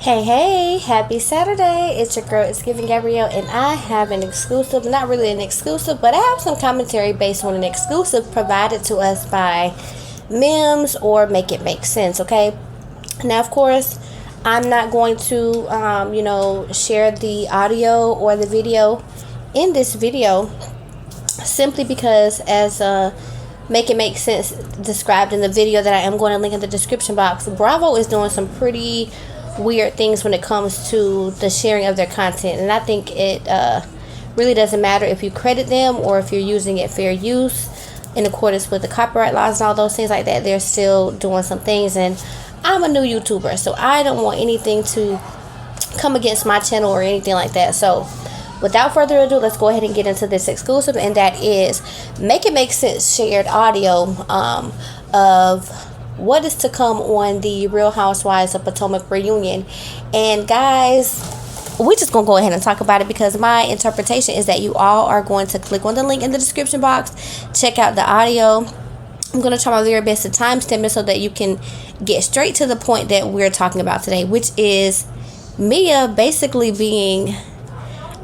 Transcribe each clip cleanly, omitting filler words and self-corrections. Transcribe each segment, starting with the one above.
Hey, happy Saturday. It's your girl, it's Giving Gabrielle, and I have an exclusive, not really an exclusive, but I have some commentary based on an exclusive provided to us by Mims or Make It Make Sense, okay? Now, of course, I'm not going to, share the audio or the video in this video simply because, as Make It Make Sense described in the video that I am going to link in the description box, Bravo is doing some pretty weird things when it comes to the sharing of their content, and I think it really doesn't matter if you credit them or if you're using it fair use in accordance with the copyright laws and all those things like that. They're still doing some things, and I'm a new YouTuber, so I don't want anything to come against my channel or anything like that. So without further ado, let's go ahead and get into this exclusive, and that is Make It Make Sense shared audio of what is to come on the Real Housewives of Potomac reunion. And guys, we're just gonna go ahead and talk about it because my interpretation is that you all are going to click on the link in the description box, check out the audio. I'm gonna try my very best to timestamp it so that you can get straight to the point that we're talking about today, which is Mia basically being,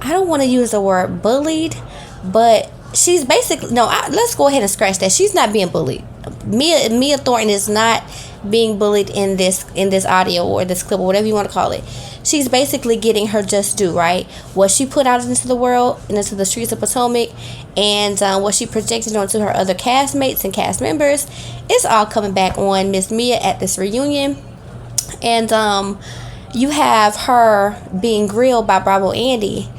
I don't want to use the word bullied, but she's basically, let's go ahead and scratch that. She's not being bullied. Mia Thornton is not being bullied in this audio or this clip or whatever you want to call it. She's basically getting her just due, right? What she put out into the world and into the streets of Potomac, and what she projected onto her other castmates and cast members, it's all coming back on Miss Mia at this reunion. And you have her being grilled by Bravo Andy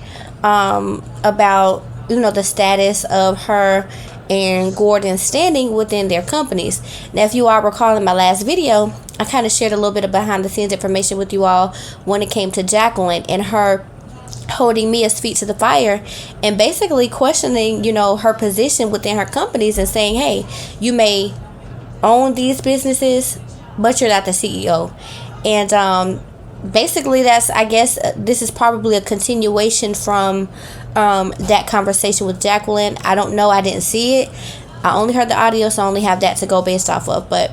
about the status of her and Gordon standing within their companies. Now, if you all recall in my last video, I kind of shared a little bit of behind the scenes information with you all when it came to Jacqueline and her holding Mia's feet to the fire and basically questioning, her position within her companies and saying, hey, you may own these businesses, but you're not the CEO. And basically that's, I guess, this is probably a continuation from that conversation with Jacqueline. I don't know, I didn't see it. I only heard the audio, so I only have that to go based off of. But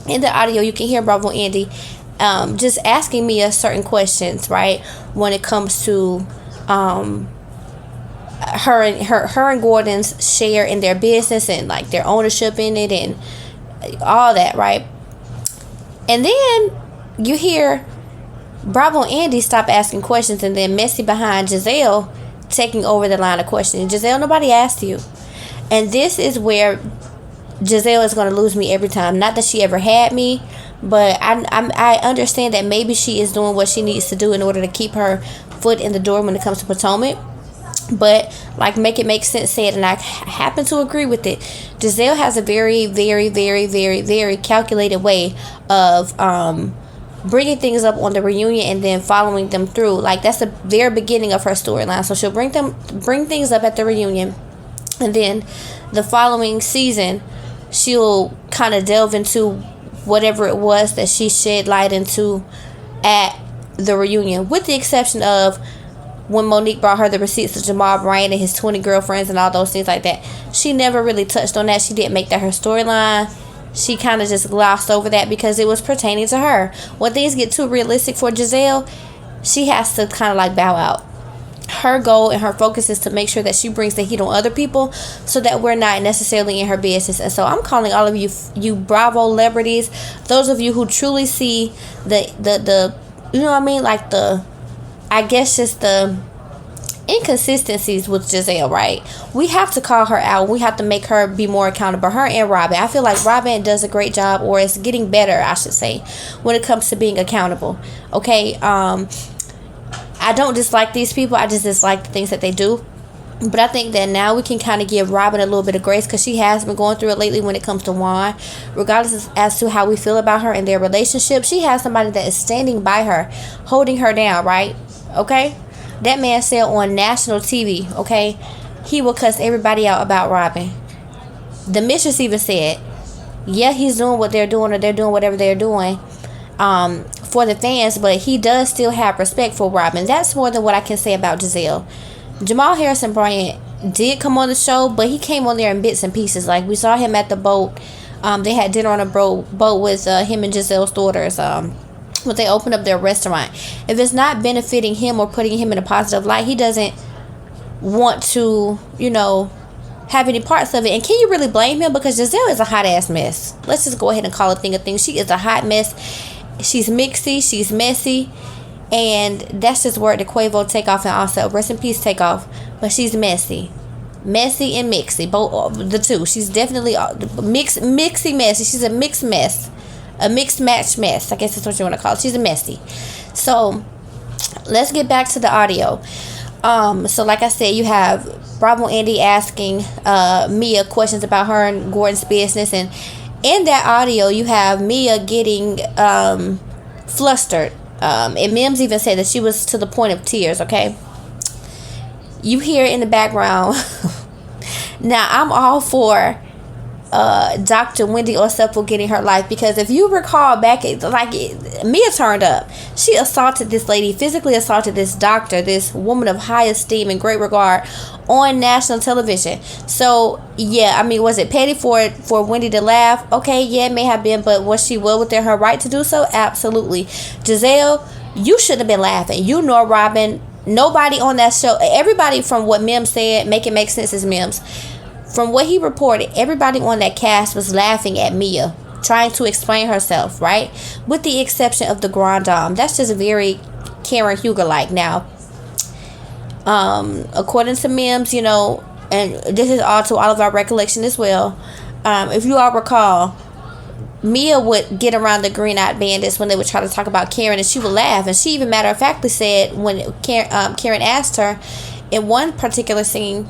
in the audio, you can hear Bravo Andy just asking Mia certain questions, right, when it comes to her and Gordon's share in their business and like their ownership in it and all that, right? And then you hear Bravo Andy stop asking questions, and then messy behind Gizelle taking over the line of questioning. Gizelle, nobody asked you. And this is where Gizelle is going to lose me every time. Not that she ever had me, but I understand that maybe she is doing what she needs to do in order to keep her foot in the door when it comes to Potomac. But like Make It Make Sense said, and I happen to agree with it, Gizelle has a very, very, very, very, very calculated way of bringing things up on the reunion and then following them through. Like, that's the very beginning of her storyline. So she'll bring things up at the reunion, and then the following season she'll kind of delve into whatever it was that she shed light into at the reunion, with the exception of when Monique brought her the receipts of Jamal Bryant and his 20 girlfriends and all those things like that. She never really touched on that. She didn't make that her storyline. She kind of just glossed over that because it was pertaining to her. When things get too realistic for Gizelle, she has to kind of like bow out. Her goal and her focus is to make sure that she brings the heat on other people so that we're not necessarily in her business. And so I'm calling all of you Bravo celebrities, those of you who truly see the like I guess just the inconsistencies with Gizelle, right? We have to call her out. We have to make her be more accountable. Her and Robin. I feel like Robin does a great job, or is getting better, I should say, when it comes to being accountable. Okay, I don't dislike these people. I just dislike the things that they do. But I think that now we can kind of give Robin a little bit of grace because she has been going through it lately when it comes to Juan. Regardless as to how we feel about her and their relationship, she has somebody that is standing by her, holding her down, right? Okay? That man said on national TV, okay, he will cuss everybody out about Robin. The mistress even said, yeah, he's doing what they're doing, or they're doing whatever they're doing for the fans, but he does still have respect for Robin. That's more than what I can say about Gizelle. Jamal Harrison Bryant did come on the show, but he came on there in bits and pieces. Like, we saw him at the boat. They had dinner on a boat with him and Gizelle's daughters. when they open up their restaurant. If it's not benefiting him or putting him in a positive light, he doesn't want to, have any parts of it. And can you really blame him? Because Gizelle is a hot ass mess. Let's just go ahead and call a thing a thing. She is a hot mess. She's mixy, she's messy, and that's just word to Quavo Takeoff, and also rest in peace Takeoff. But she's messy and mixy, both the two. She's definitely mixy messy. She's a mixed mess, a mixed match mess, I guess that's what you want to call it. She's a messy. So let's get back to the audio. So like I said, you have Bravo Andy asking Mia questions about her and Gordon's business, and in that audio you have Mia getting flustered, and Mims even said that she was to the point of tears. Okay, you hear in the background. Now I'm all for Dr. Wendy Osefo getting her life, because if you recall back, Mia turned up. She assaulted this lady, physically assaulted this doctor, this woman of high esteem and great regard, on national television. So yeah, I mean, was it petty for Wendy to laugh? Okay, yeah, it may have been, but was she well within her right to do so? Absolutely. Gizelle, you shouldn't have been laughing. You nor Robin, nobody on that show, everybody, from what Mims said, make it make sense, is Mims. From what he reported, everybody on that cast was laughing at Mia, trying to explain herself, right? With the exception of the Grand Dame. That's just very Karen Huger-like. Now, according to Mims, and this is all to all of our recollection as well, if you all recall, Mia would get around the green-eyed bandits when they would try to talk about Karen, and she would laugh. And she even matter-of-factly said, when Karen asked her in one particular scene,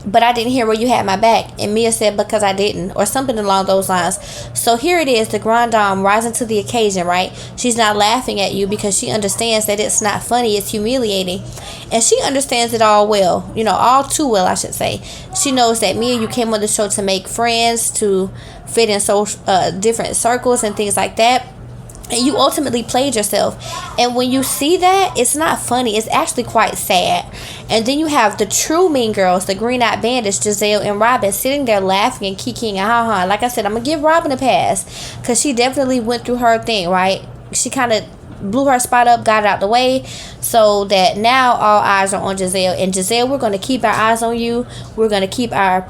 "But I didn't hear where you had my back," and Mia said, "Because I didn't," or something along those lines. So here it is, the Grand Dame rising to the occasion, right? She's not laughing at you because she understands that it's not funny, it's humiliating, and she understands it all well, all too well, I should say. She knows that Mia, you came on the show to make friends, to fit in different circles and things like that. And you ultimately played yourself. And when you see that, it's not funny. It's actually quite sad. And then you have the true mean girls, the green-eyed bandits, Gizelle and Robin, sitting there laughing and kikiing and ha-ha. Like I said, I'm going to give Robin a pass, because she definitely went through her thing, right? She kind of blew her spot up, got it out the way, so that now all eyes are on Gizelle. And Gizelle, we're going to keep our eyes on you. We're going to keep our,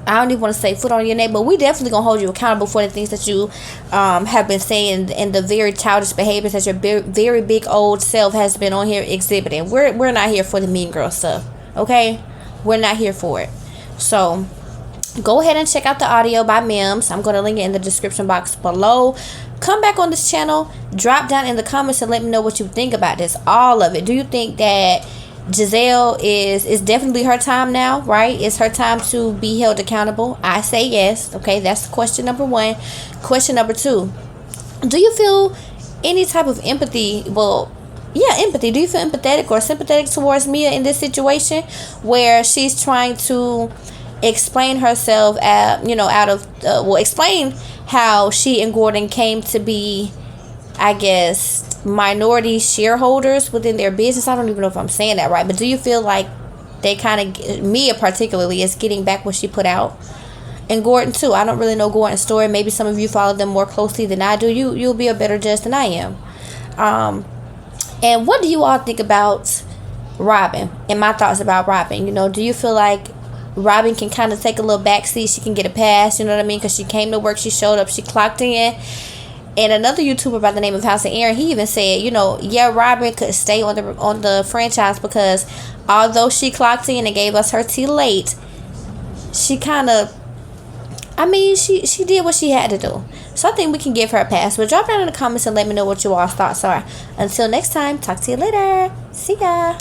I don't even want to say foot on your neck, but we definitely going to hold you accountable for the things that you have been saying, and the very childish behaviors that your very big old self has been on here exhibiting. We're not here for the mean girl stuff, okay? We're not here for it. So go ahead and check out the audio by Mims. I'm going to link it in the description box below. Come back on this channel, drop down in the comments and let me know what you think about this, all of it. Do you think that Gizelle is definitely her time now, right? It's her time to be held accountable. I say yes. Okay, that's question number one. Question number two, do you feel any type of empathy? Well, yeah, empathy. Do you feel empathetic or sympathetic towards Mia in this situation, where she's trying to explain herself explain how she and Gordon came to be, I guess, minority shareholders within their business? I don't even know if I'm saying that right, but do you feel like they kind of, Mia particularly, is getting back what she put out? And Gordon too. I don't really know Gordon's story. Maybe some of you follow them more closely than I do. You'll be a better judge than I am. And what do you all think about Robin, and my thoughts about Robin? Do you feel like Robin can kind of take a little backseat? She can get a pass, you know what I mean? Because she came to work, she showed up, she clocked in. And another YouTuber by the name of House of Aaron, he even said, yeah, Robin could stay on the franchise, because although she clocked in and gave us her tea late, she kind of, she did what she had to do. So I think we can give her a pass. But drop down in the comments and let me know what you all's thoughts are. Until next time, talk to you later. See ya.